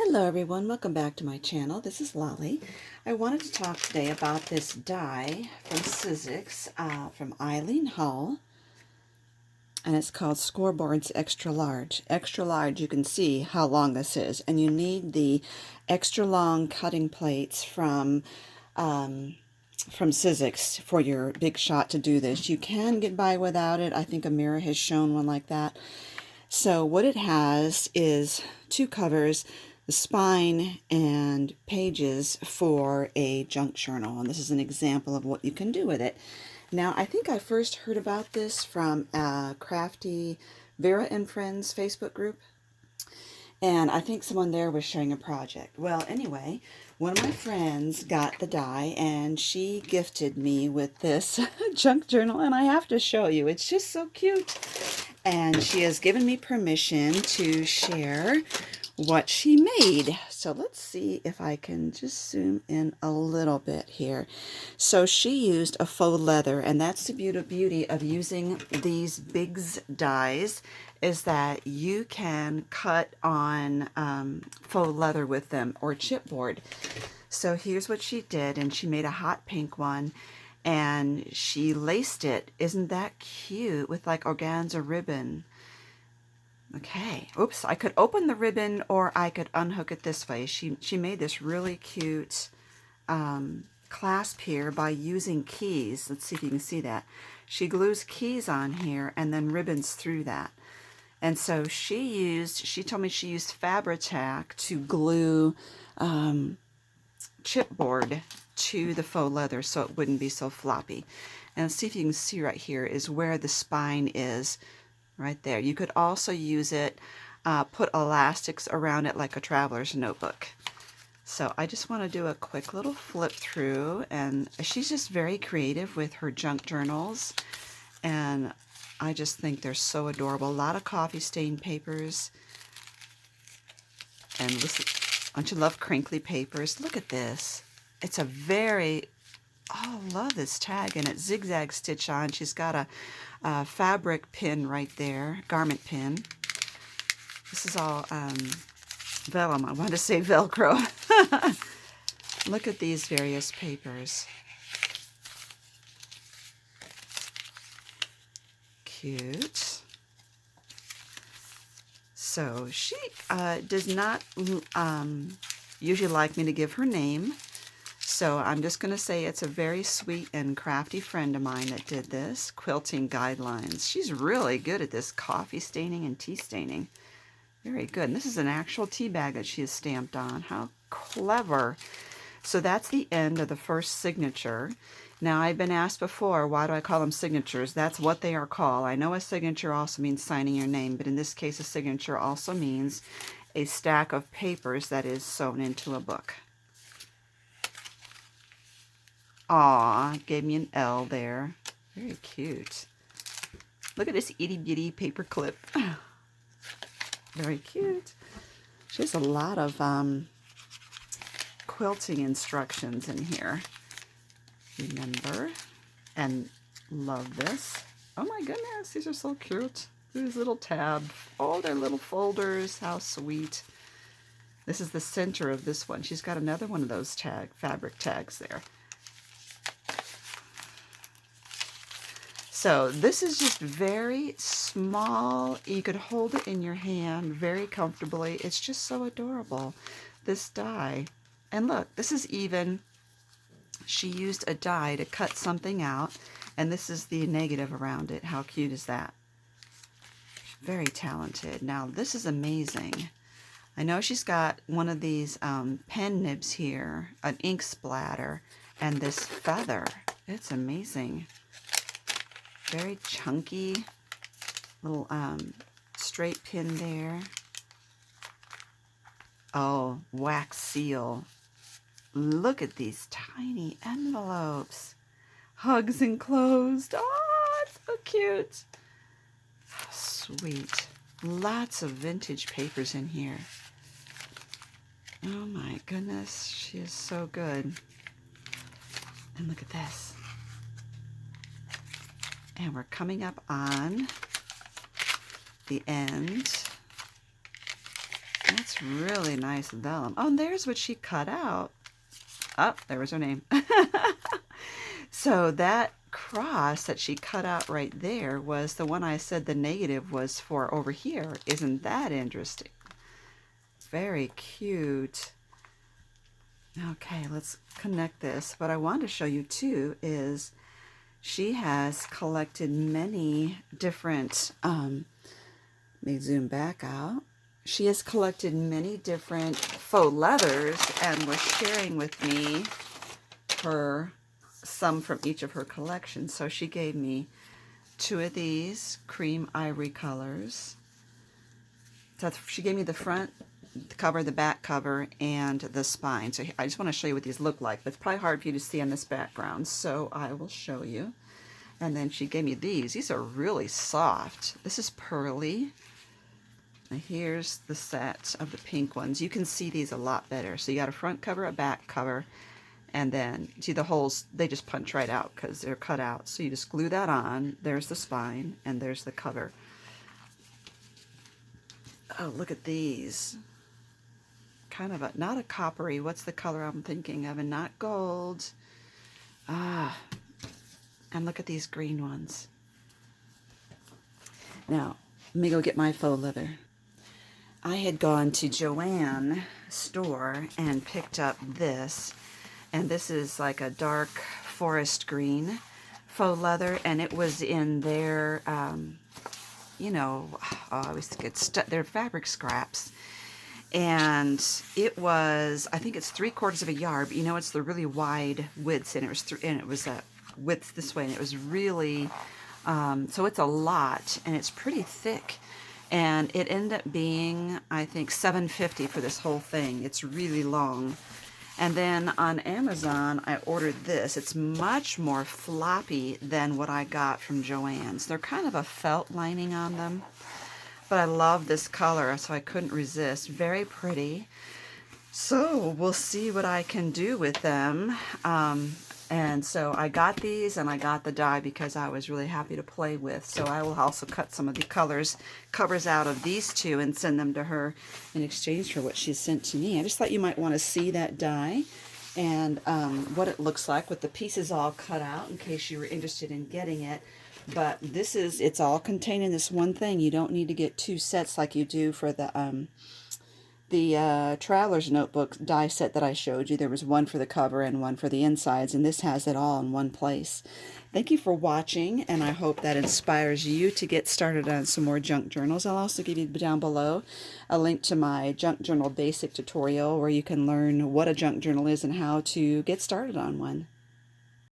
Hello everyone, welcome back to my channel. This is Lolly. I wanted to talk today about this die from Sizzix from Eileen Hull, and it's called Scoreboards Extra Large. Extra large, you can see how long this is, and you need the extra long cutting plates from Sizzix for your big shot to do this. You can get by without it. I think Amira has shown one like that. So what it has is two covers, the spine and pages for a junk journal, and this is an example of what you can do with it. Now, I think I first heard about this from Crafty Vera and Friends Facebook group, and I think someone there was sharing a project. Well, anyway, one of my friends got the die, and she gifted me with this junk journal, and I have to show you. It's just so cute. And she has given me permission to share what she made. So let's see if I can just zoom in a little bit here. So she used a faux leather, and that's the beauty of using these Biggs dies, is that you can cut on faux leather with them, or chipboard. So here's what she did, and she made a hot pink one, and she laced it. Isn't that cute? With like organza ribbon. Okay, oops, I could open the ribbon or I could unhook it this way. She made this really cute clasp here by using keys. Let's see if you can see that. She glues keys on here and then ribbons through that. And so she told me she used Fabri-Tac to glue chipboard to the faux leather so it wouldn't be so floppy. And let's see if you can see right here is where the spine is, right there. You could also use it, put elastics around it like a traveler's notebook. So I just want to do a quick little flip through, and she's just very creative with her junk journals, and I just think they're so adorable. A lot of coffee stain papers, and listen, don't you love crinkly papers? Look at this. It's a very, oh, I love this tag, and it's zigzag stitch on. She's got a fabric pin right there, garment pin. This is all vellum. I wanted to say Velcro. Look at these various papers. Cute. So she does not usually like me to give her name. So I'm just going to say it's a very sweet and crafty friend of mine that did this. Quilting Guidelines. She's really good at this coffee staining and tea staining. Very good. And this is an actual tea bag that she has stamped on. How clever. So that's the end of the first signature. Now, I've been asked before, why do I call them signatures? That's what they are called. I know a signature also means signing your name, but in this case, a signature also means a stack of papers that is sewn into a book. Aw, gave me an L there. Very cute. Look at this itty bitty paper clip. Very cute. She has a lot of quilting instructions in here. Remember, and love this. Oh my goodness, these are so cute. These little tabs. Oh, they're little folders. How sweet. This is the center of this one. She's got another one of those fabric tags there. So this is just very small. You could hold it in your hand very comfortably. It's just so adorable, this die. And look, this is even, she used a die to cut something out, and this is the negative around it. How cute is that? Very talented. Now this is amazing. I know she's got one of these pen nibs here, an ink splatter, and this feather. It's amazing. Very chunky little straight pin there. Oh, wax seal. Look at these tiny envelopes. Hugs enclosed. Oh, it's so cute. How sweet. Lots of vintage papers in here. Oh my goodness, she is so good. And look at this. And we're coming up on the end. That's It's really nice vellum. Oh, and there's what she cut out. Oh, there was her name. So that cross that she cut out right there was the one I said the negative was for over here. Isn't that interesting? Very cute. Okay, let's connect this. What I want to show you too is she has collected many different, let me zoom back out. She has collected many different faux leathers and was sharing with me some from each of her collections. So she gave me 2 of these cream ivory colors. So she gave me the front cover, the back cover, and the spine. So I just want to show you what these look like, but it's probably hard for you to see on this background, so I will show you. And then she gave me these. These are really soft. This is pearly. And here's the set of the pink ones. You can see these a lot better. So you got a front cover, a back cover, and then see the holes, they just punch right out because they're cut out. So you just glue that on. There's the spine, and there's the cover. Oh, look at these. Kind of not a coppery, what's the color I'm thinking of, and not gold. Ah, and look at these green ones. Now, let me go get my faux leather. I had gone to Joann store and picked up this, and this is like a dark forest green faux leather, and it was in their, you know, I always get their fabric scraps. And it was, I think it's 3/4 of a yard, but you know, it's the really wide widths, and it was a width this way, and it was really, so it's a lot, and it's pretty thick, and it ended up being, I think, $7.50 for this whole thing. It's really long. And then on Amazon, I ordered this. It's much more floppy than what I got from Joann's. They're kind of a felt lining on them. But I love this color, so I couldn't resist. Very pretty. So we'll see what I can do with them. And so I got these, and I got the die because I was really happy to play with. So I will also cut some of the covers out of these 2 and send them to her in exchange for what she sent to me. I just thought you might want to see that die and what it looks like with the pieces all cut out in case you were interested in getting it. But it's all contained in this one thing. You don't need to get 2 sets like you do for the Traveler's Notebook die set that I showed you. There was one for the cover and one for the insides, and this has it all in one place. Thank you for watching, and I hope that inspires you to get started on some more junk journals. I'll also give you down below a link to my junk journal basic tutorial where you can learn what a junk journal is and how to get started on one.